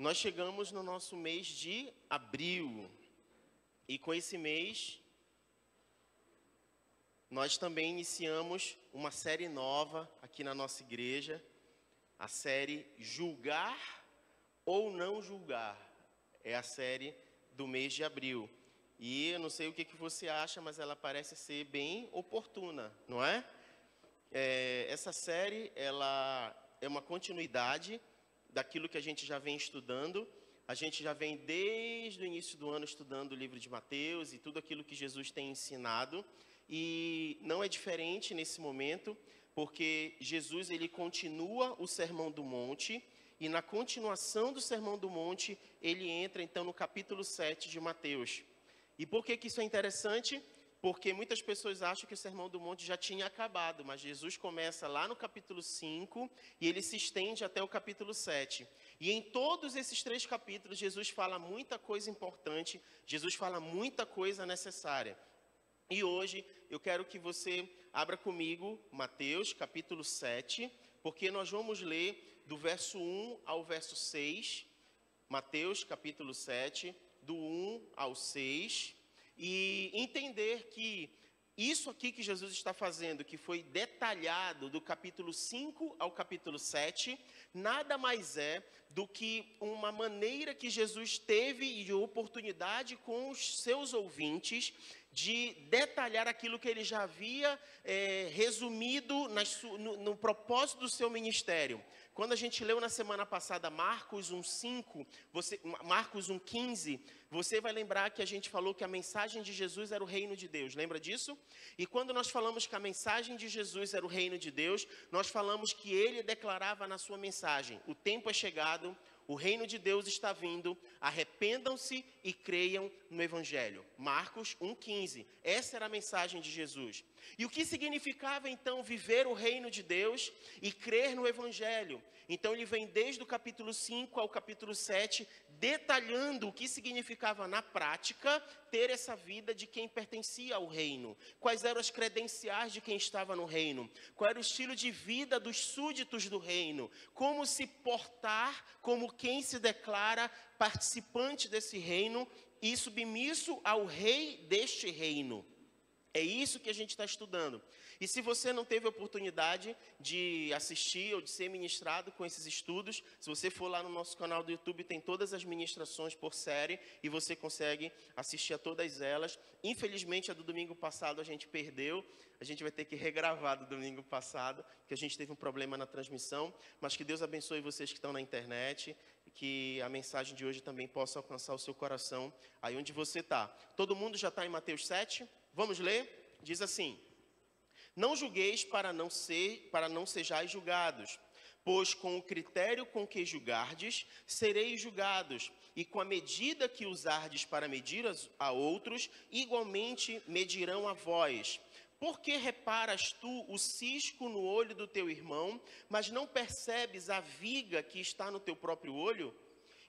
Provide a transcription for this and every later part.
Nós chegamos no nosso mês de abril. E com esse mês, nós também iniciamos uma série nova aqui na nossa igreja. A série Julgar ou Não Julgar. É a série do mês de abril. E eu não sei o que você acha, mas ela parece ser bem oportuna, não é? Essa série, ela é uma continuidade daquilo que a gente já vem estudando. A gente já vem desde o início do ano estudando o livro de Mateus e tudo aquilo que Jesus tem ensinado. E não é diferente nesse momento, porque Jesus ele continua o Sermão do Monte. E na continuação do Sermão do Monte, ele entra então no capítulo 7 de Mateus. E por que isso é interessante? Porque muitas pessoas acham que o Sermão do Monte já tinha acabado, mas Jesus começa lá no capítulo 5 e ele se estende até o capítulo 7. E em todos esses 3 capítulos, Jesus fala muita coisa importante, Jesus fala muita coisa necessária. E hoje eu quero que você abra comigo Mateus capítulo 7, porque nós vamos ler do verso 1 ao verso 6, Mateus capítulo 7, do 1 ao 6, e entender que isso aqui que Jesus está fazendo, que foi detalhado do capítulo 5 ao capítulo 7, nada mais é do que uma maneira que Jesus teve de oportunidade com os seus ouvintes de detalhar aquilo que ele já havia resumido no propósito do seu ministério. Quando a gente leu na semana passada Marcos 1:5, Marcos 1:15, você vai lembrar que a gente falou que a mensagem de Jesus era o reino de Deus. Lembra disso? E quando nós falamos que a mensagem de Jesus era o reino de Deus, nós falamos que ele declarava na sua mensagem: o tempo é chegado, o reino de Deus está vindo, arrependam-se e creiam no Evangelho. Marcos 1:15. Essa era a mensagem de Jesus. E o que significava então viver o reino de Deus e crer no Evangelho? Então ele vem desde o capítulo 5 ao capítulo 7, detalhando o que significava na prática ter essa vida de quem pertencia ao reino. Quais eram as credenciais de quem estava no reino? Qual era o estilo de vida dos súditos do reino? Como se portar como quem se declara participante desse reino e submisso ao rei deste reino. É isso que a gente está estudando. E se você não teve a oportunidade de assistir ou de ser ministrado com esses estudos, se você for lá no nosso canal do YouTube, tem todas as ministrações por série e você consegue assistir a todas elas. Infelizmente, a do domingo passado a gente perdeu. A gente vai ter que regravar do domingo passado, porque a gente teve um problema na transmissão. Mas que Deus abençoe vocês que estão na internet e que a mensagem de hoje também possa alcançar o seu coração aí onde você está. Todo mundo já está em Mateus 7? Vamos ler? Diz assim: não julgueis para não sejais julgados, pois com o critério com que julgardes, sereis julgados, e com a medida que usardes para medir a outros, igualmente medirão a vós. Por que reparas tu o cisco no olho do teu irmão, mas não percebes a viga que está no teu próprio olho?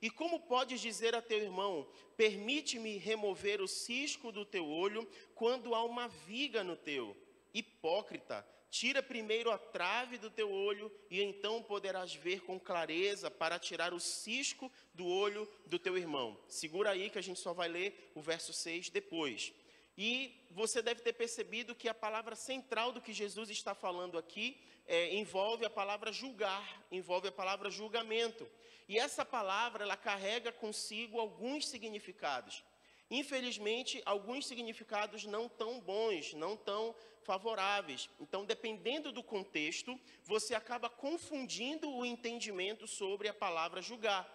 E como podes dizer a teu irmão: permite-me remover o cisco do teu olho, quando há uma viga no teu? Hipócrita, tira primeiro a trave do teu olho, e então poderás ver com clareza para tirar o cisco do olho do teu irmão. Segura aí que a gente só vai ler o verso 6 depois. E você deve ter percebido que a palavra central do que Jesus está falando aqui envolve a palavra julgar, envolve a palavra julgamento. E essa palavra, ela carrega consigo alguns significados. Infelizmente, alguns significados não tão bons, não tão favoráveis. Então, dependendo do contexto, você acaba confundindo o entendimento sobre a palavra julgar.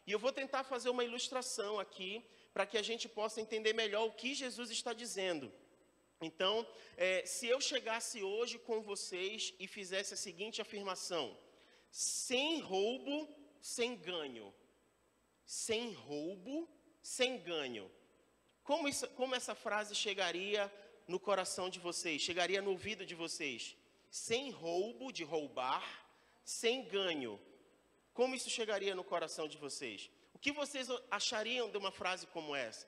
E eu vou tentar fazer uma ilustração aqui, para que a gente possa entender melhor o que Jesus está dizendo. Então, se eu chegasse hoje com vocês e fizesse a seguinte afirmação: sem roubo, sem ganho. Sem roubo, sem ganho. Como essa frase chegaria no coração de vocês, chegaria no ouvido de vocês? Sem roubo, de roubar, sem ganho. Como isso chegaria no coração de vocês? O que vocês achariam de uma frase como essa?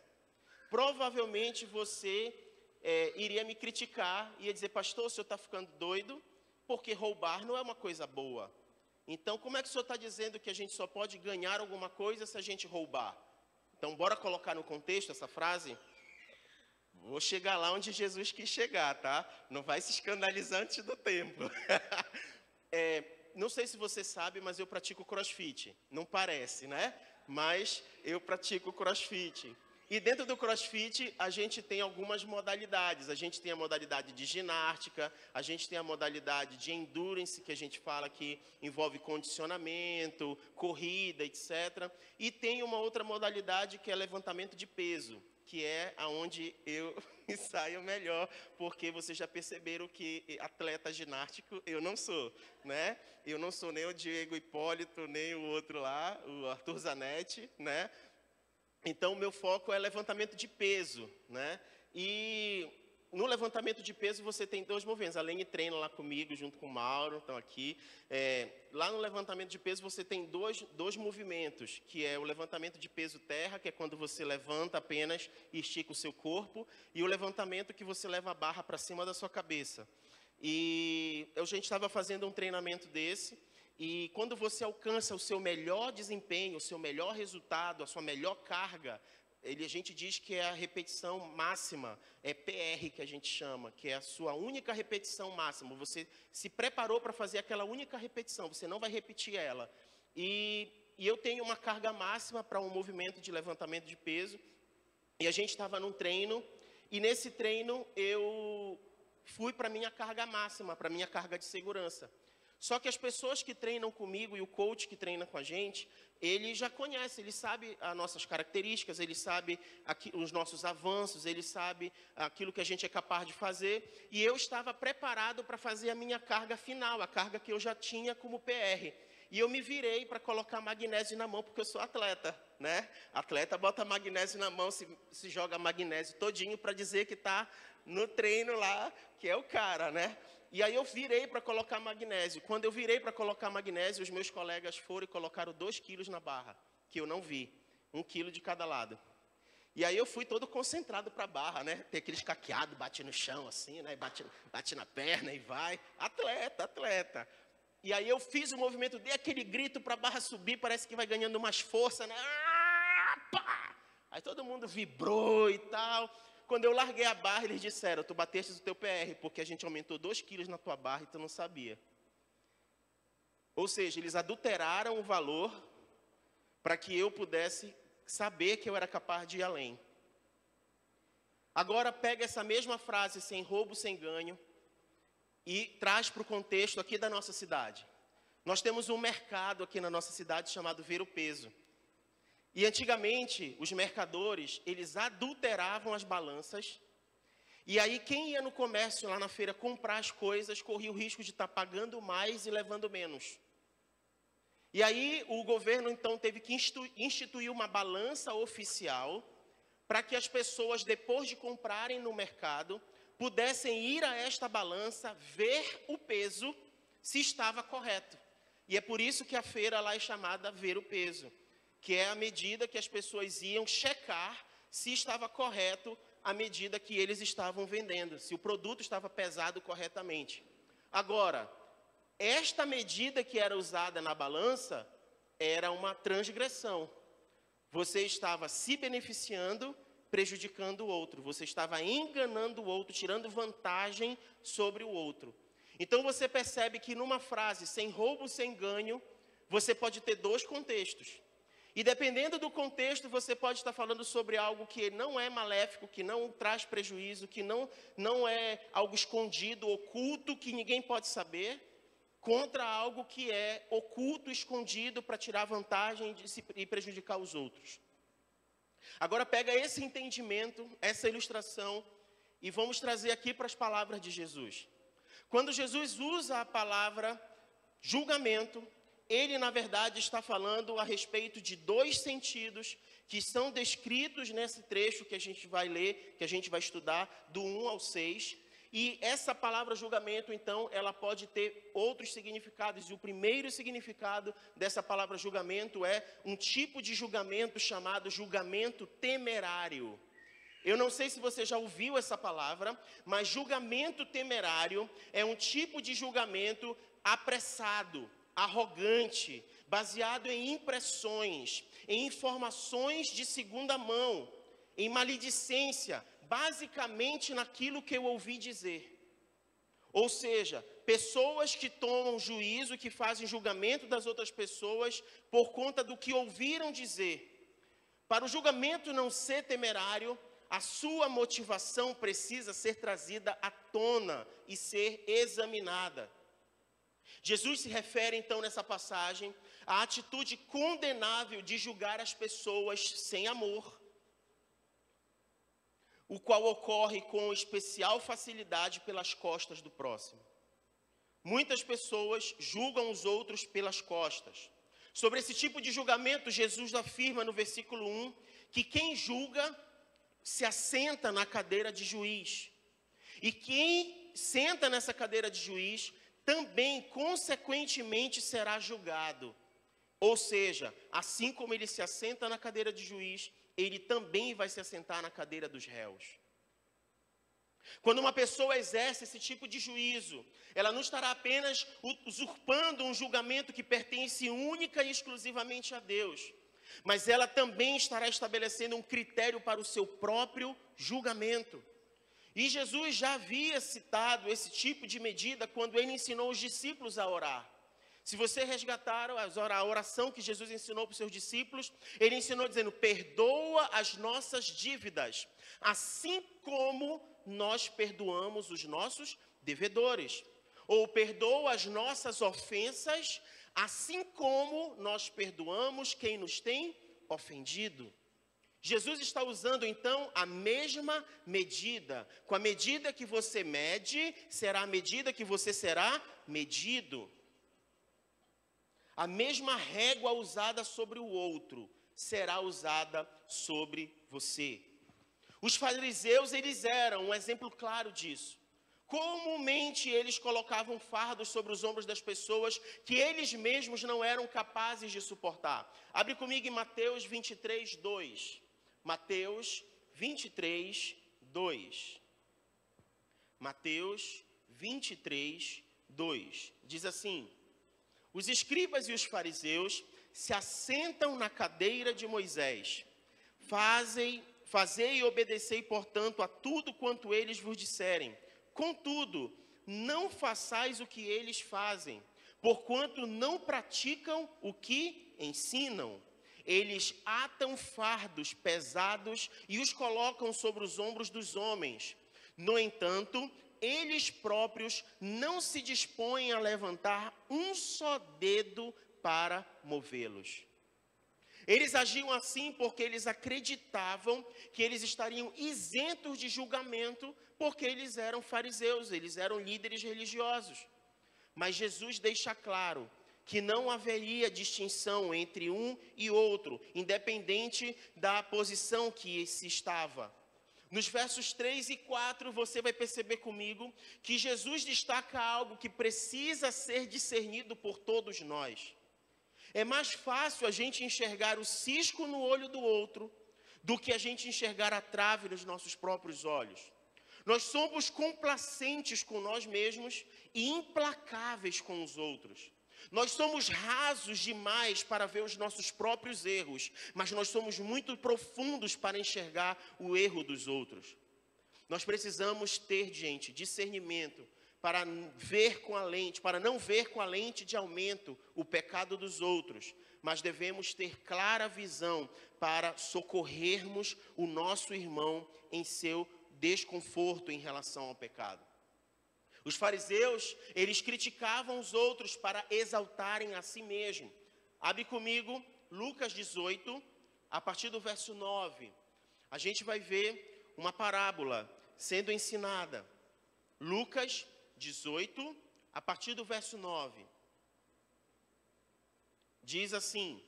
Provavelmente você iria me criticar, ia dizer: pastor, o senhor está ficando doido, porque roubar não é uma coisa boa. Então, como é que o senhor está dizendo que a gente só pode ganhar alguma coisa se a gente roubar? Então, bora colocar no contexto essa frase? Vou chegar lá onde Jesus quis chegar, tá? Não vai se escandalizar antes do tempo. Não sei se você sabe, mas eu pratico CrossFit. Não parece, né? Mas eu pratico CrossFit. E dentro do CrossFit, a gente tem algumas modalidades. A gente tem a modalidade de ginástica, a gente tem a modalidade de endurance, que a gente fala que envolve condicionamento, corrida, etc. E tem uma outra modalidade que é levantamento de peso, que é aonde eu me saio melhor, porque vocês já perceberam que atleta ginástico eu não sou, né? Eu não sou nem o Diego Hipólito, nem o outro lá, o Arthur Zanetti, né? Então, o meu foco é levantamento de peso, né? E no levantamento de peso você tem 2 movimentos. A Lene treina lá comigo, junto com o Mauro, estão aqui. Lá no levantamento de peso você tem dois movimentos, que é o levantamento de peso terra, que é quando você levanta apenas e estica o seu corpo, e o levantamento que você leva a barra para cima da sua cabeça. E a gente estava fazendo um treinamento desse, e quando você alcança o seu melhor desempenho, o seu melhor resultado, a sua melhor carga, a gente diz que é a repetição máxima, é PR que a gente chama, que é a sua única repetição máxima. Você se preparou para fazer aquela única repetição, você não vai repetir ela. E eu tenho uma carga máxima para um movimento de levantamento de peso, e a gente estava num treino, e nesse treino eu fui para a minha carga máxima, para a minha carga de segurança. Só que as pessoas que treinam comigo e o coach que treina com a gente, ele já conhece, ele sabe as nossas características, ele sabe os nossos avanços, ele sabe aquilo que a gente é capaz de fazer. E eu estava preparado para fazer a minha carga final, a carga que eu já tinha como PR. E eu me virei para colocar magnésio na mão, porque eu sou atleta, né? Atleta bota magnésio na mão, se joga magnésio todinho para dizer que está no treino lá, que é o cara, né? E aí eu virei para colocar magnésio. Quando eu virei para colocar magnésio, os meus colegas foram e colocaram 2 quilos na barra, que eu não vi. 1 quilo de cada lado. E aí eu fui todo concentrado para a barra, né? Tem aqueles caqueados, bate no chão assim, né? Bate na perna e vai. Atleta. E aí eu fiz o movimento, dei aquele grito para a barra subir, parece que vai ganhando mais força, né? Pá! Aí todo mundo vibrou e tal. Quando eu larguei a barra, eles disseram, tu bateste o teu PR, porque a gente aumentou 2 quilos na tua barra e tu não sabia. Ou seja, eles adulteraram o valor para que eu pudesse saber que eu era capaz de ir além. Agora pega essa mesma frase, sem roubo, sem ganho, e traz para o contexto aqui da nossa cidade. Nós temos um mercado aqui na nossa cidade chamado Ver o Peso. E antigamente, os mercadores, eles adulteravam as balanças. E aí, quem ia no comércio lá na feira comprar as coisas, corria o risco de estar pagando mais e levando menos. E aí, o governo, então, teve que instituir uma balança oficial para que as pessoas, depois de comprarem no mercado, pudessem ir a esta balança, ver o peso, se estava correto. E é por isso que a feira lá é chamada Ver o Peso, que é a medida que as pessoas iam checar se estava correto a medida que eles estavam vendendo, se o produto estava pesado corretamente. Agora, esta medida que era usada na balança era uma transgressão. Você estava se beneficiando, prejudicando o outro. Você estava enganando o outro, tirando vantagem sobre o outro. Então você percebe que numa frase, sem roubo, sem ganho, você pode ter 2 contextos. E dependendo do contexto, você pode estar falando sobre algo que não é maléfico, que não traz prejuízo, que não é algo escondido, oculto, que ninguém pode saber, contra algo que é oculto, escondido, para tirar vantagem e prejudicar os outros. Agora pega esse entendimento, essa ilustração, e vamos trazer aqui para as palavras de Jesus. Quando Jesus usa a palavra julgamento, ele, na verdade, está falando a respeito de 2 sentidos que são descritos nesse trecho que a gente vai ler, que a gente vai estudar, do 1 ao 6. E essa palavra julgamento, então, ela pode ter outros significados. E o primeiro significado dessa palavra julgamento é um tipo de julgamento chamado julgamento temerário. Eu não sei se você já ouviu essa palavra, mas julgamento temerário é um tipo de julgamento apressado, arrogante, baseado em impressões, em informações de segunda mão, em maledicência, basicamente naquilo que eu ouvi dizer. Ou seja, pessoas que tomam juízo, que fazem julgamento das outras pessoas por conta do que ouviram dizer. Para o julgamento não ser temerário, a sua motivação precisa ser trazida à tona e ser examinada. Jesus se refere então nessa passagem à atitude condenável de julgar as pessoas sem amor, o qual ocorre com especial facilidade pelas costas do próximo. Muitas pessoas julgam os outros pelas costas. Sobre esse tipo de julgamento, Jesus afirma no versículo 1 que quem julga se assenta na cadeira de juiz. E quem senta nessa cadeira de juiz também, consequentemente, será julgado. Ou seja, assim como ele se assenta na cadeira de juiz, ele também vai se assentar na cadeira dos réus. Quando uma pessoa exerce esse tipo de juízo, ela não estará apenas usurpando um julgamento que pertence única e exclusivamente a Deus, mas ela também estará estabelecendo um critério para o seu próprio julgamento. E Jesus já havia citado esse tipo de medida quando ele ensinou os discípulos a orar. Se você resgatar a oração que Jesus ensinou para os seus discípulos, ele ensinou dizendo: perdoa as nossas dívidas, assim como nós perdoamos os nossos devedores. Ou perdoa as nossas ofensas, assim como nós perdoamos quem nos tem ofendido. Jesus está usando então a mesma medida. Com a medida que você mede, será a medida que você será medido. A mesma régua usada sobre o outro será usada sobre você. Os fariseus, eles eram um exemplo claro disso. Comumente eles colocavam fardos sobre os ombros das pessoas que eles mesmos não eram capazes de suportar. Abre comigo em Mateus 23, 2. Mateus 23, 2. Mateus 23, 2. Diz assim: os escribas e os fariseus se assentam na cadeira de Moisés. Fazei e obedecei, portanto, a tudo quanto eles vos disserem. Contudo, não façais o que eles fazem, porquanto não praticam o que ensinam. Eles atam fardos pesados e os colocam sobre os ombros dos homens. No entanto, eles próprios não se dispõem a levantar um só dedo para movê-los. Eles agiam assim porque eles acreditavam que eles estariam isentos de julgamento, porque eles eram fariseus, eles eram líderes religiosos. Mas Jesus deixa claro que não haveria distinção entre um e outro, independente da posição que se estava. Nos versos 3 e 4, você vai perceber comigo que Jesus destaca algo que precisa ser discernido por todos nós. É mais fácil a gente enxergar o cisco no olho do outro do que a gente enxergar a trave nos nossos próprios olhos. Nós somos complacentes com nós mesmos e implacáveis com os outros. Nós somos rasos demais para ver os nossos próprios erros, mas nós somos muito profundos para enxergar o erro dos outros. Nós precisamos ter, gente, discernimento para ver com a lente, para não ver com a lente de aumento o pecado dos outros, mas devemos ter clara visão para socorrermos o nosso irmão em seu desconforto em relação ao pecado. Os fariseus, eles criticavam os outros para exaltarem a si mesmo. Abre comigo Lucas 18, a partir do verso 9. A gente vai ver uma parábola sendo ensinada. Lucas 18, a partir do verso 9. Diz assim: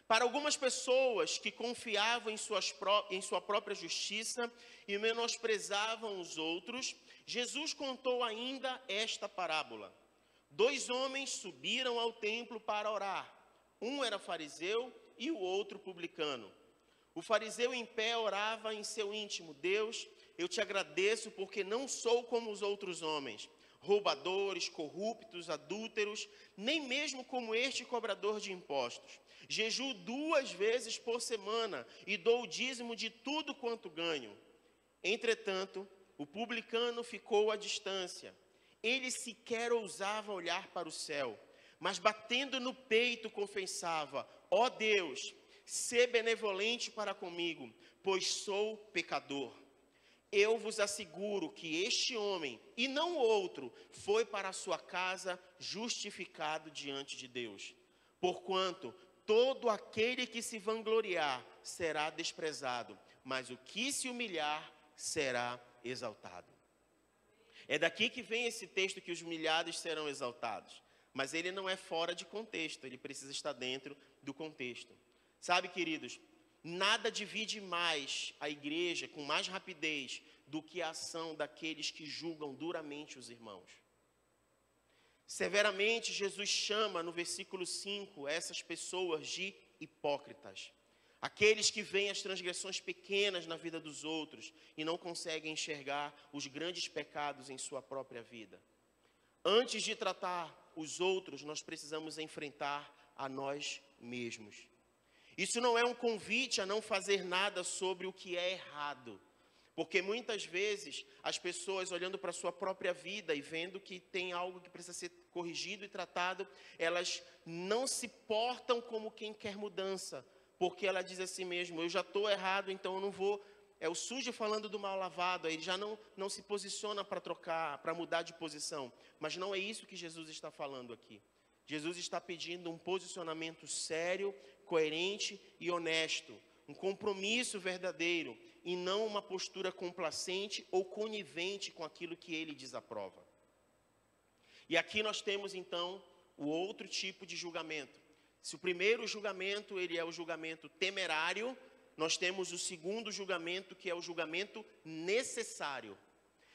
para algumas pessoas que confiavam em sua própria justiça e menosprezavam os outros, Jesus contou ainda esta parábola. 2 homens subiram ao templo para orar. Um era fariseu e o outro publicano. O fariseu em pé orava em seu íntimo: Deus, eu te agradeço porque não sou como os outros homens, roubadores, corruptos, adúlteros, nem mesmo como este cobrador de impostos. Jejuo 2 vezes por semana e dou o dízimo de tudo quanto ganho. Entretanto, o publicano ficou à distância. Ele sequer ousava olhar para o céu, mas batendo no peito confessava: ó Deus, sê benevolente para comigo, pois sou pecador. Eu vos asseguro que este homem, e não outro, foi para a sua casa justificado diante de Deus. Porquanto todo aquele que se vangloriar será desprezado, mas o que se humilhar será exaltado. É daqui que vem esse texto que os humilhados serão exaltados. Mas ele não é fora de contexto, ele precisa estar dentro do contexto. Sabe, queridos, nada divide mais a igreja com mais rapidez do que a ação daqueles que julgam duramente os irmãos. Severamente, Jesus chama no versículo 5 essas pessoas de hipócritas. Aqueles que veem as transgressões pequenas na vida dos outros e não conseguem enxergar os grandes pecados em sua própria vida. Antes de tratar os outros, nós precisamos enfrentar a nós mesmos. Isso não é um convite a não fazer nada sobre o que é errado. Porque muitas vezes as pessoas olhando para a sua própria vida e vendo que tem algo que precisa ser corrigido e tratado, elas não se portam como quem quer mudança. Porque ela diz assim mesmo: eu já estou errado, então eu não vou. É o sujo falando do mal lavado, aí ele já não se posiciona para trocar, para mudar de posição. Mas não é isso que Jesus está falando aqui. Jesus está pedindo um posicionamento sério, coerente e honesto. Um compromisso verdadeiro e não uma postura complacente ou conivente com aquilo que ele desaprova. E aqui nós temos então o outro tipo de julgamento. Se o primeiro julgamento ele é o julgamento temerário, nós temos o segundo julgamento, que é o julgamento necessário.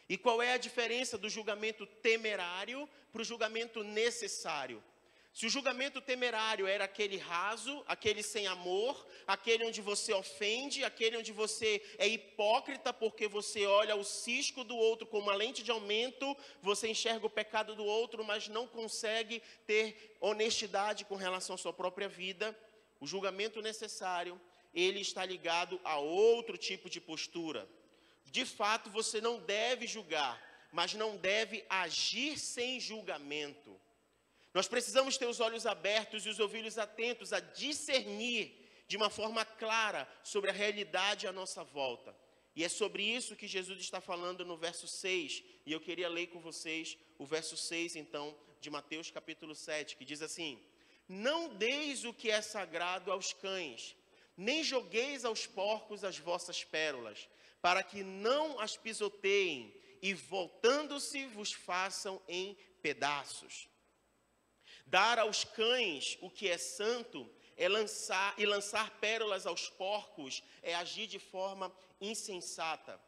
E qual é a diferença do julgamento temerário para o julgamento necessário? Se o julgamento temerário era aquele raso, aquele sem amor, aquele onde você ofende, aquele onde você é hipócrita porque você olha o cisco do outro com uma lente de aumento, você enxerga o pecado do outro, mas não consegue ter honestidade com relação à sua própria vida, o julgamento necessário, ele está ligado a outro tipo de postura. De fato, você não deve julgar, mas não deve agir sem julgamento. Nós precisamos ter os olhos abertos e os ouvidos atentos a discernir de uma forma clara sobre a realidade à nossa volta. E é sobre isso que Jesus está falando no verso 6. E eu queria ler com vocês o verso 6, então, de Mateus capítulo 7, que diz assim: não deis o que é sagrado aos cães, nem jogueis aos porcos as vossas pérolas, para que não as pisoteiem e, voltando-se, vos façam em pedaços. Dar aos cães o que é santo é lançar pérolas aos porcos é agir de forma insensata.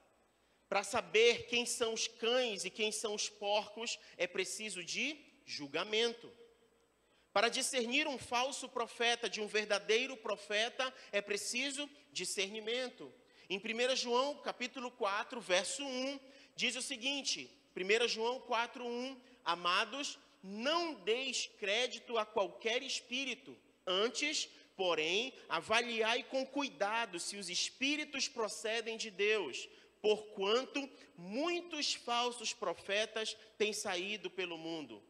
Para saber quem são os cães e quem são os porcos é preciso de julgamento. Para discernir um falso profeta de um verdadeiro profeta é preciso discernimento. Em 1 João capítulo 4, verso 1, diz o seguinte, 1 João 4, 1, amados, não deis crédito a qualquer espírito, antes, porém, avaliai com cuidado se os espíritos procedem de Deus, porquanto muitos falsos profetas têm saído pelo mundo.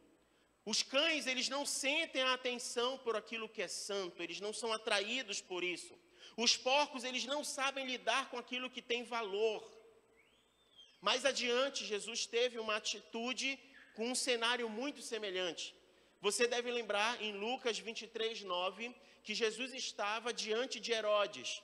Os cães, eles não sentem a atenção por aquilo que é santo, eles não são atraídos por isso. Os porcos, eles não sabem lidar com aquilo que tem valor. Mais adiante, Jesus teve uma atitude com um cenário muito semelhante. Você deve lembrar em Lucas 23, 9, que Jesus estava diante de Herodes.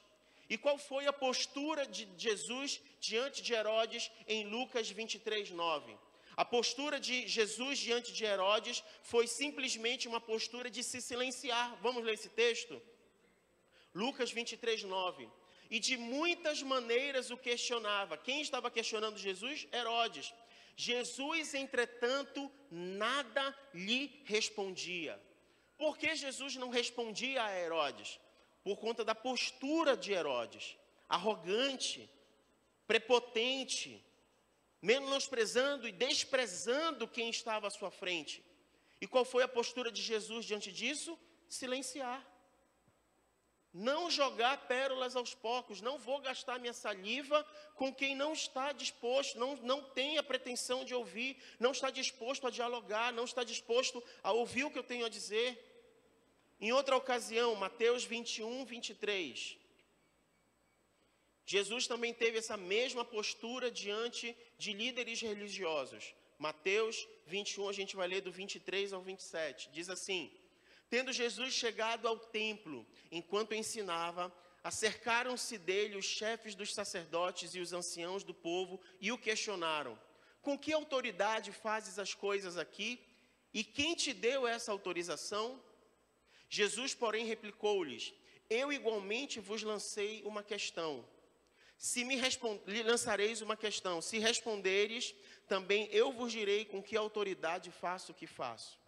E qual foi a postura de Jesus diante de Herodes em Lucas 23, 9? A postura de Jesus diante de Herodes foi simplesmente uma postura de se silenciar. Vamos ler esse texto? Lucas 23, 9. E de muitas maneiras o questionava. Quem estava questionando Jesus? Herodes. Jesus, entretanto, nada lhe respondia. Por que Jesus não respondia a Herodes? Por conta da postura de Herodes, arrogante, prepotente, menosprezando e desprezando quem estava à sua frente. E qual foi a postura de Jesus diante disso? Silenciar. Não jogar pérolas aos porcos, não vou gastar minha saliva com quem não está disposto, não tem a pretensão de ouvir, não está disposto a dialogar, não está disposto a ouvir o que eu tenho a dizer. Em outra ocasião, Mateus 21, 23, Jesus também teve essa mesma postura diante de líderes religiosos. Mateus 21, a gente vai ler do 23 ao 27, diz assim: tendo Jesus chegado ao templo, enquanto ensinava, acercaram-se dele os chefes dos sacerdotes e os anciãos do povo e o questionaram: com que autoridade fazes as coisas aqui? E quem te deu essa autorização? Jesus, porém, replicou-lhes: eu igualmente vos lancei uma questão. Lhe lançareis uma questão. Se responderes, também eu vos direi com que autoridade faço o que faço.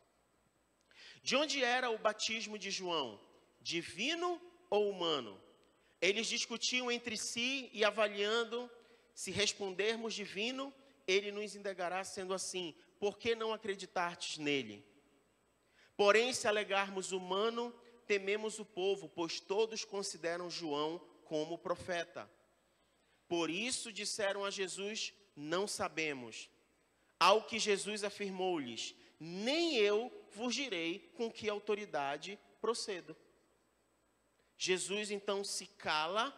De onde era o batismo de João? Divino ou humano? Eles discutiam entre si e avaliando, se respondermos divino, ele nos indagará sendo assim: por que não acreditastes nele? Porém, se alegarmos humano, tememos o povo, pois todos consideram João como profeta. Por isso disseram a Jesus: não sabemos. Ao que Jesus afirmou-lhes: nem eu vos direi com que autoridade procedo. Jesus então se cala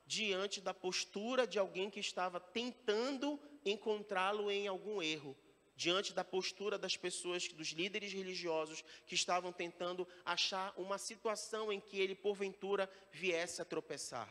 diante da postura de alguém que estava tentando encontrá-lo em algum erro, diante da postura das pessoas, dos líderes religiosos que estavam tentando achar uma situação em que ele porventura viesse a tropeçar.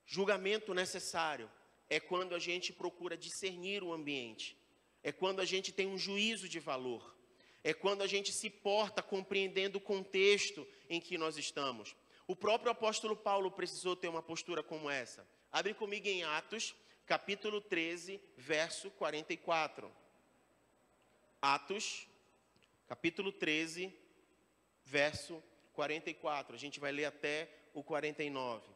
Julgamento necessário é quando a gente procura discernir o ambiente. É quando a gente tem um juízo de valor. É quando a gente se porta compreendendo o contexto em que nós estamos. O próprio apóstolo Paulo precisou ter uma postura como essa. Abre comigo em Atos, capítulo 13, verso 44. Atos, capítulo 13, verso 44. A gente vai ler até o 49.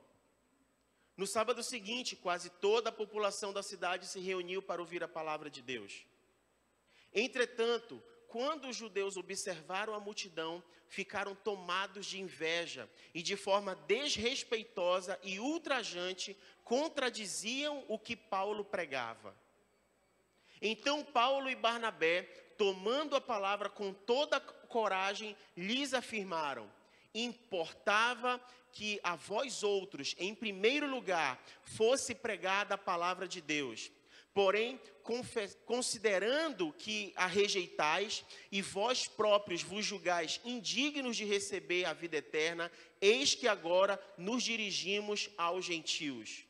No sábado seguinte, quase toda a população da cidade se reuniu para ouvir a palavra de Deus. Entretanto, quando os judeus observaram a multidão, ficaram tomados de inveja e de forma desrespeitosa e ultrajante contradiziam o que Paulo pregava. Então Paulo e Barnabé, tomando a palavra com toda a coragem, lhes afirmaram: importava que a vós outros, em primeiro lugar, fosse pregada a palavra de Deus. Porém, considerando que a rejeitais e vós próprios vos julgais indignos de receber a vida eterna, eis que agora nos dirigimos aos gentios.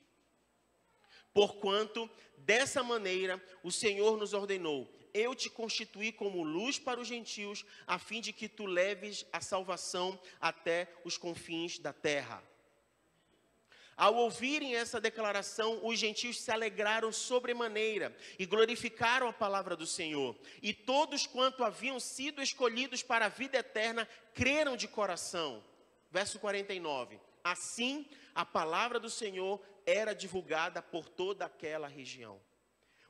Porquanto, dessa maneira, o Senhor nos ordenou: eu te constituí como luz para os gentios, a fim de que tu leves a salvação até os confins da terra. Ao ouvirem essa declaração, os gentios se alegraram sobremaneira e glorificaram a palavra do Senhor. E todos quanto haviam sido escolhidos para a vida eterna, creram de coração. Verso 49. Assim, a palavra do Senhor era divulgada por toda aquela região.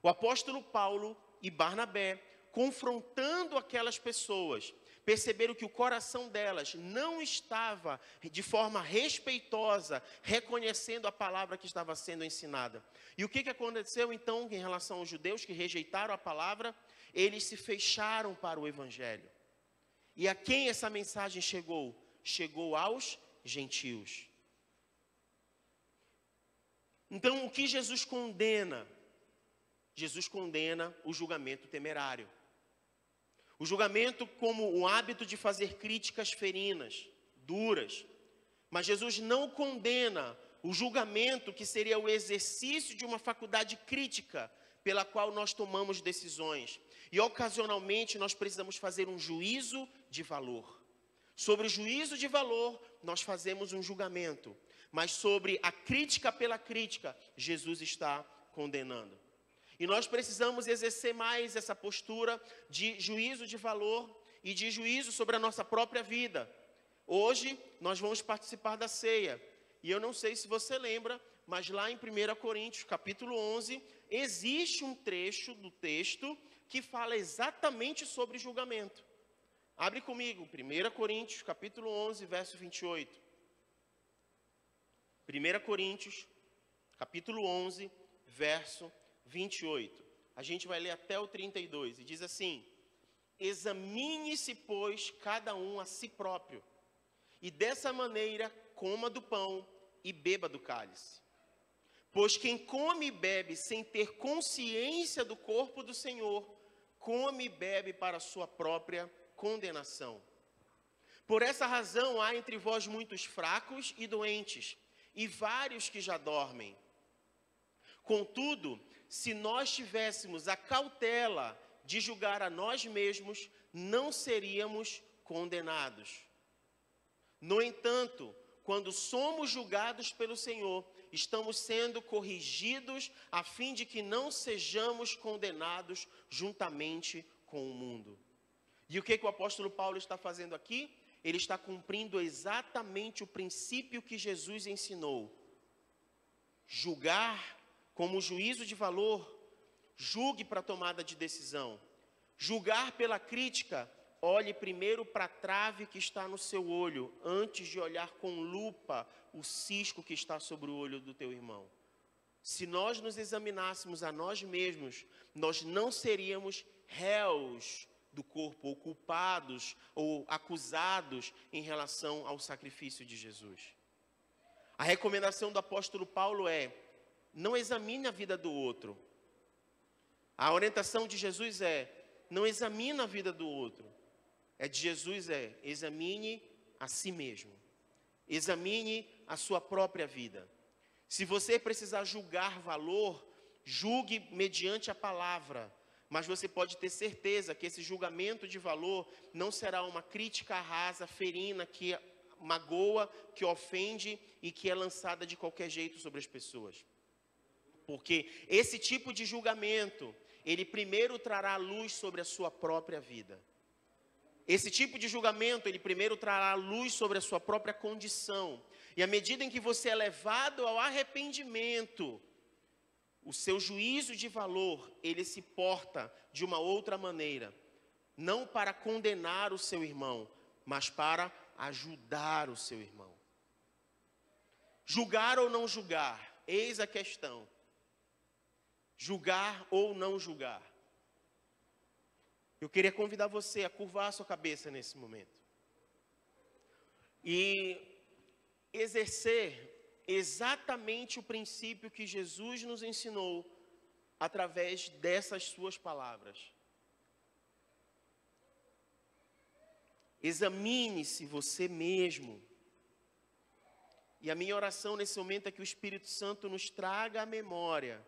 O apóstolo Paulo e Barnabé, confrontando aquelas pessoas, perceberam que o coração delas não estava de forma respeitosa, reconhecendo a palavra que estava sendo ensinada. E o que aconteceu então em relação aos judeus que rejeitaram a palavra? Eles se fecharam para o evangelho. E a quem essa mensagem chegou? Chegou aos gentios. Então, o que Jesus condena? Jesus condena o julgamento temerário. O julgamento como o hábito de fazer críticas ferinas, duras. Mas Jesus não condena o julgamento que seria o exercício de uma faculdade crítica pela qual nós tomamos decisões. E ocasionalmente nós precisamos fazer um juízo de valor. Sobre o juízo de valor, nós fazemos um julgamento. Mas sobre a crítica pela crítica, Jesus está condenando. E nós precisamos exercer mais essa postura de juízo de valor e de juízo sobre a nossa própria vida. Hoje, nós vamos participar da ceia. E eu não sei se você lembra, mas lá em 1 Coríntios, capítulo 11, existe um trecho do texto que fala exatamente sobre julgamento. Abre comigo, 1 Coríntios, capítulo 11, verso 28. 1 Coríntios, capítulo 11, verso 28. A gente vai ler até o 32, e diz assim: examine-se, pois, cada um a si próprio, e dessa maneira coma do pão e beba do cálice. Pois quem come e bebe sem ter consciência do corpo do Senhor, come e bebe para a sua própria condenação. Por essa razão há entre vós muitos fracos e doentes, e vários que já dormem. Contudo, se nós tivéssemos a cautela de julgar a nós mesmos, não seríamos condenados. No entanto, quando somos julgados pelo Senhor, estamos sendo corrigidos a fim de que não sejamos condenados juntamente com o mundo. E o que o apóstolo Paulo está fazendo aqui? Ele está cumprindo exatamente o princípio que Jesus ensinou. Julgar como juízo de valor, julgue para a tomada de decisão. Julgar pela crítica, olhe primeiro para a trave que está no seu olho, antes de olhar com lupa o cisco que está sobre o olho do teu irmão. Se nós nos examinássemos a nós mesmos, nós não seríamos réus do corpo, ou culpados, ou acusados em relação ao sacrifício de Jesus. A recomendação do apóstolo Paulo é: não examine a vida do outro. A orientação de Jesus é: não examine a vida do outro. A de Jesus é: examine a si mesmo. Examine a sua própria vida. Se você precisar julgar valor, julgue mediante a palavra. Mas você pode ter certeza que esse julgamento de valor não será uma crítica rasa, ferina, que magoa, que ofende e que é lançada de qualquer jeito sobre as pessoas. Porque esse tipo de julgamento, ele primeiro trará luz sobre a sua própria vida. Esse tipo de julgamento, ele primeiro trará luz sobre a sua própria condição. E à medida em que você é levado ao arrependimento, o seu juízo de valor, ele se porta de uma outra maneira. Não para condenar o seu irmão, mas para ajudar o seu irmão. Julgar ou não julgar? Eis a questão. Julgar ou não julgar? Eu queria convidar você a curvar a sua cabeça nesse momento. E exercer exatamente o princípio que Jesus nos ensinou através dessas suas palavras. Examine-se você mesmo. E a minha oração nesse momento é que o Espírito Santo nos traga à memória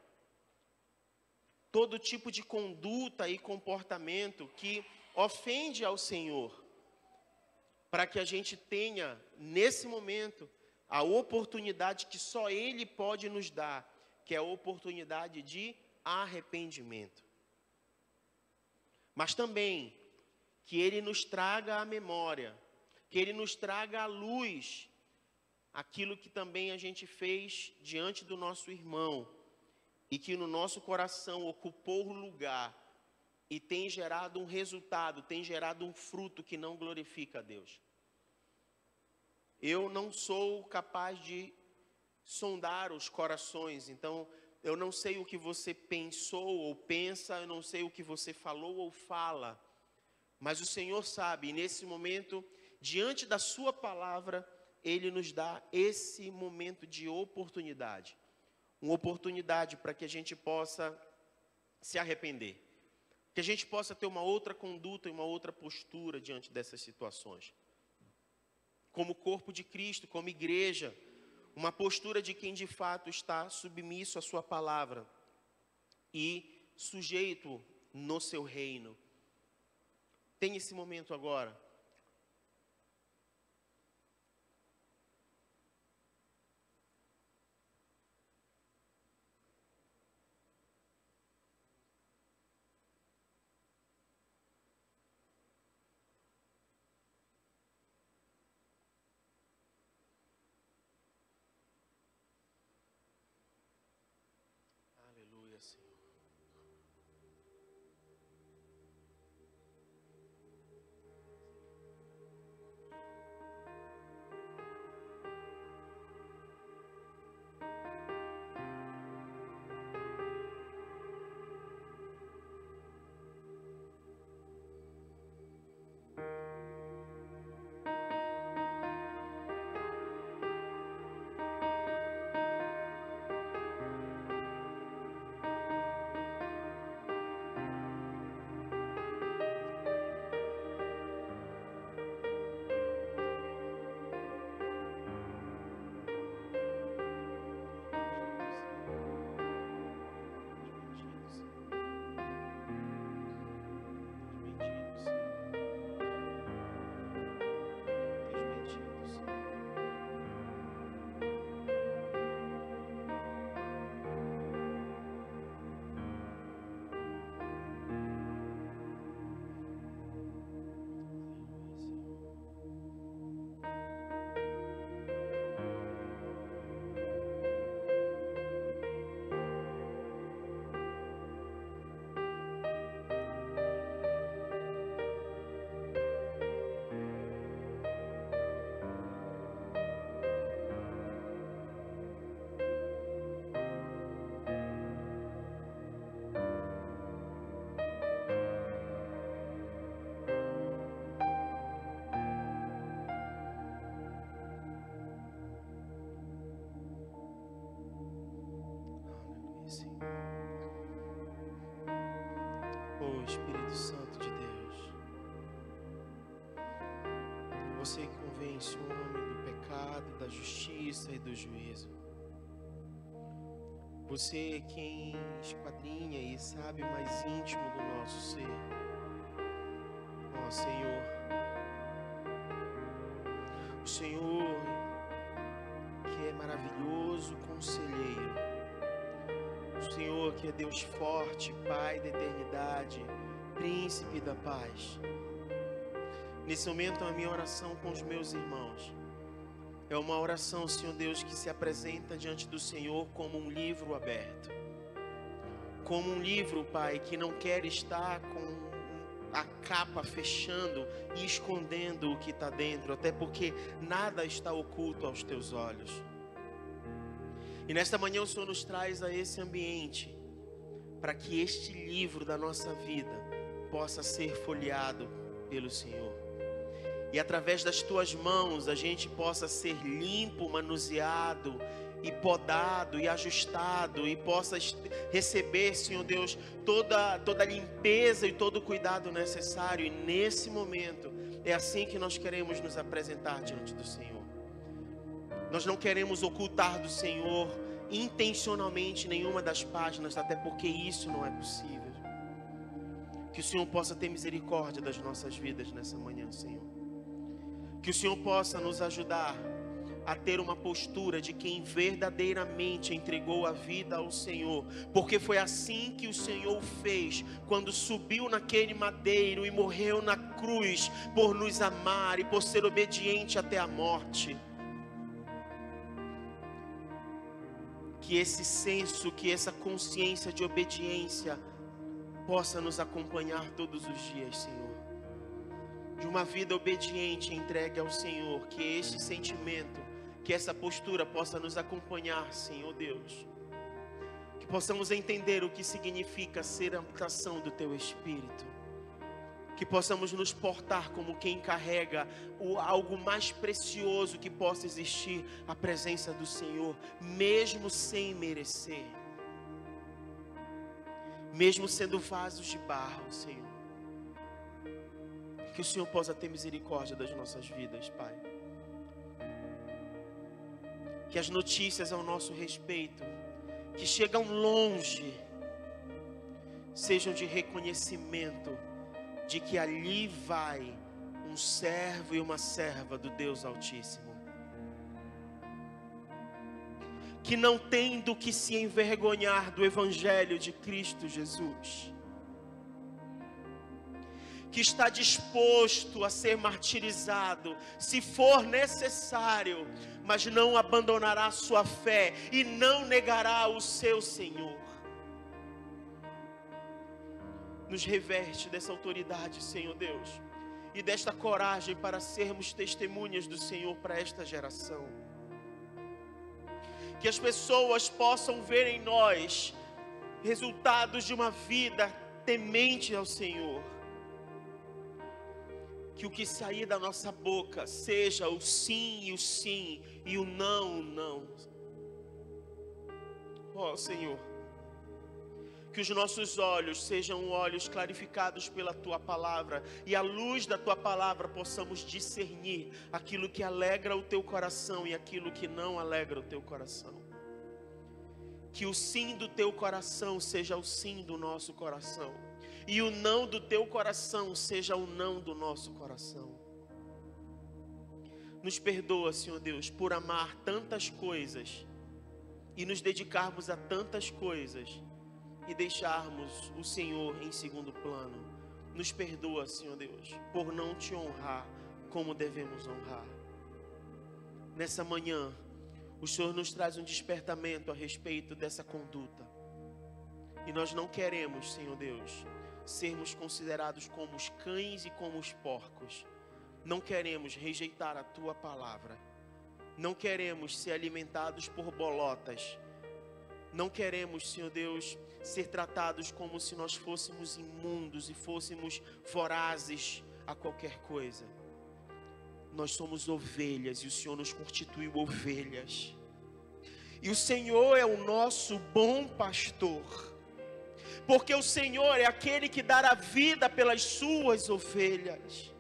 todo tipo de conduta e comportamento que ofende ao Senhor, para que a gente tenha, nesse momento, a oportunidade que só Ele pode nos dar, que é a oportunidade de arrependimento. Mas também que Ele nos traga à memória, que Ele nos traga à luz aquilo que também a gente fez diante do nosso irmão, e que no nosso coração ocupou lugar e tem gerado um resultado, tem gerado um fruto que não glorifica a Deus. Eu não sou capaz de sondar os corações, então eu não sei o que você pensou ou pensa, eu não sei o que você falou ou fala, mas o Senhor sabe, e nesse momento, diante da sua palavra, Ele nos dá esse momento de oportunidade. Uma oportunidade para que a gente possa se arrepender. Que a gente possa ter uma outra conduta e uma outra postura diante dessas situações. Como corpo de Cristo, como igreja, uma postura de quem de fato está submisso à sua palavra e sujeito no seu reino. Tem esse momento agora. Senhor. Oh, Espírito Santo de Deus, você que convence o homem do pecado, da justiça e do juízo. Você é quem esquadrinha e sabe o mais íntimo do nosso ser. Ó Senhor, o Senhor que é maravilhoso conselheiro, o Senhor que é Deus forte, Pai da eternidade, Príncipe da paz. Nesse momento a minha oração com os meus irmãos é uma oração, Senhor Deus, que se apresenta diante do Senhor como um livro aberto. Como um livro, Pai, que não quer estar com a capa fechando e escondendo o que está dentro, até porque nada está oculto aos teus olhos. E nesta manhã o Senhor nos traz a esse ambiente, para que este livro da nossa vida possa ser folheado pelo Senhor. E através das tuas mãos a gente possa ser limpo, manuseado e podado e ajustado, e possa receber, Senhor Deus, toda a limpeza e todo o cuidado necessário. E nesse momento é assim que nós queremos nos apresentar diante do Senhor. Nós não queremos ocultar do Senhor intencionalmente nenhuma das páginas, até porque isso não é possível. Que o Senhor possa ter misericórdia das nossas vidas nessa manhã, Senhor. Que o Senhor possa nos ajudar a ter uma postura de quem verdadeiramente entregou a vida ao Senhor, porque foi assim que o Senhor fez quando subiu naquele madeiro e morreu na cruz por nos amar e por ser obediente até a morte. Que esse senso, que essa consciência de obediência possa nos acompanhar todos os dias, Senhor. De uma vida obediente, entregue ao Senhor, que este sentimento, que essa postura possa nos acompanhar, Senhor Deus. Que possamos entender o que significa ser habitação do Teu Espírito. Que possamos nos portar como quem carrega algo mais precioso que possa existir, a presença do Senhor, mesmo sem merecer. Mesmo sendo vasos de barro, Senhor. Que o Senhor possa ter misericórdia das nossas vidas, Pai. Que as notícias ao nosso respeito, que chegam longe, sejam de reconhecimento de que ali vai um servo e uma serva do Deus Altíssimo, que não tem do que se envergonhar do Evangelho de Cristo Jesus, que está disposto a ser martirizado, se for necessário, mas não abandonará sua fé e não negará o seu Senhor. Nos reveste dessa autoridade, Senhor Deus, e desta coragem para sermos testemunhas do Senhor para esta geração. Que as pessoas possam ver em nós resultados de uma vida temente ao Senhor. Que o que sair da nossa boca seja o sim e o não. Ó Senhor, que os nossos olhos sejam olhos clarificados pela Tua palavra, e à luz da Tua palavra possamos discernir aquilo que alegra o Teu coração e aquilo que não alegra o Teu coração. Que o sim do Teu coração seja o sim do nosso coração, e o não do Teu coração seja o não do nosso coração. Nos perdoa, Senhor Deus, por amar tantas coisas e nos dedicarmos a tantas coisas e deixarmos o Senhor em segundo plano. Nos perdoa, Senhor Deus, por não Te honrar como devemos honrar. Nessa manhã, o Senhor nos traz um despertamento a respeito dessa conduta. E nós não queremos, Senhor Deus, sermos considerados como os cães e como os porcos. Não queremos rejeitar a Tua palavra. Não queremos ser alimentados por bolotas. Não queremos, Senhor Deus, ser tratados como se nós fôssemos imundos e fôssemos vorazes a qualquer coisa. Nós somos ovelhas e o Senhor nos constituiu ovelhas. E o Senhor é o nosso bom pastor. Porque o Senhor é aquele que dá a vida pelas suas ovelhas.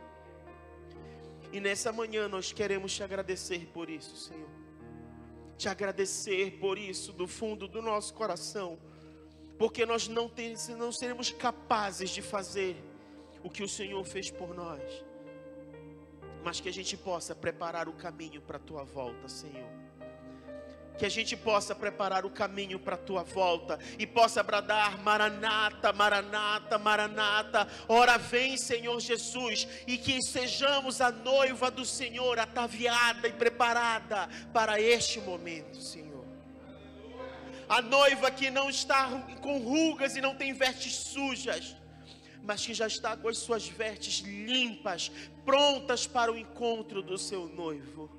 E nessa manhã nós queremos Te agradecer por isso, Senhor. Te agradecer por isso do fundo do nosso coração. Porque nós não seremos capazes de fazer o que o Senhor fez por nós. Mas que a gente possa preparar o caminho para a Tua volta, Senhor. Que a gente possa preparar o caminho para a Tua volta e possa bradar: Maranata, Maranata, Maranata. Ora vem, Senhor Jesus. E que sejamos a noiva do Senhor, ataviada e preparada para este momento, Senhor. A noiva que não está com rugas e não tem vestes sujas, mas que já está com as suas vestes limpas, prontas para o encontro do seu noivo.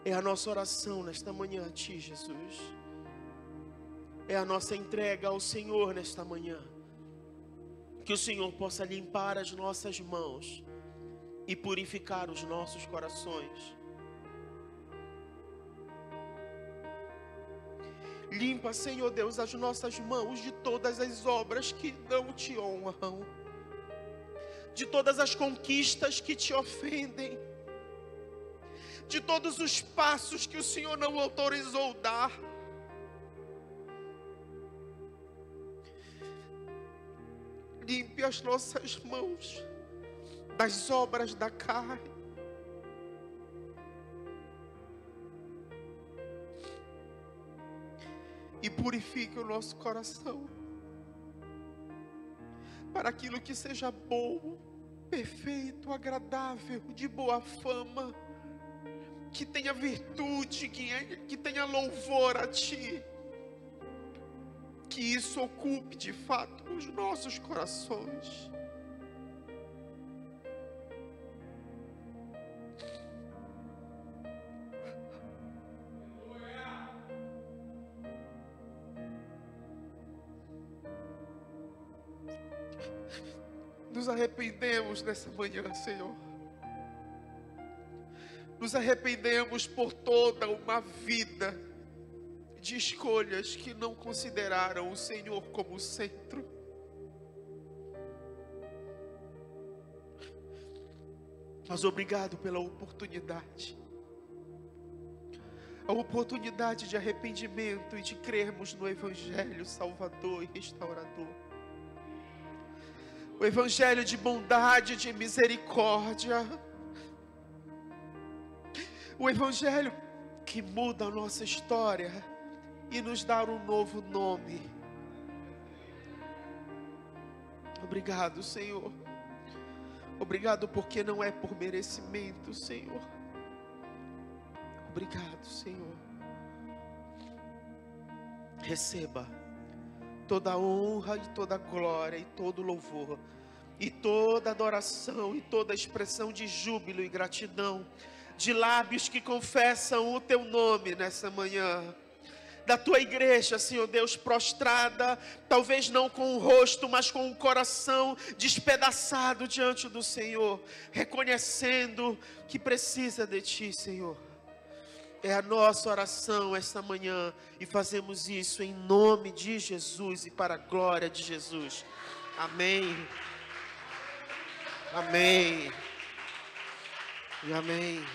É a nossa oração nesta manhã a Ti, Jesus. É a nossa entrega ao Senhor nesta manhã. Que o Senhor possa limpar as nossas mãos e purificar os nossos corações. Limpa, Senhor Deus, as nossas mãos de todas as obras que não Te honram, de todas as conquistas que Te ofendem, de todos os passos que o Senhor não autorizou dar. Limpe as nossas mãos das obras da carne. E purifique o nosso coração para aquilo que seja bom, perfeito, agradável, de boa fama, que tenha virtude, que tenha louvor a Ti. Que isso ocupe de fato os nossos corações. Nos arrependemos nessa manhã, Senhor. Nos arrependemos por toda uma vida de escolhas que não consideraram o Senhor como centro. Mas obrigado pela oportunidade. A oportunidade de arrependimento e de crermos no Evangelho Salvador e Restaurador. O Evangelho de bondade, de misericórdia. O Evangelho que muda a nossa história e nos dá um novo nome. Obrigado, Senhor. Obrigado porque não é por merecimento, Senhor. Obrigado, Senhor. Receba toda honra e toda glória e todo louvor, e toda adoração e toda expressão de júbilo e gratidão, de lábios que confessam o teu nome nessa manhã, da tua igreja, Senhor Deus, prostrada, talvez não com o rosto, mas com o coração despedaçado diante do Senhor, reconhecendo que precisa de ti, Senhor. É a nossa oração esta manhã, e fazemos isso em nome de Jesus e para a glória de Jesus. Amém. Amém. E amém.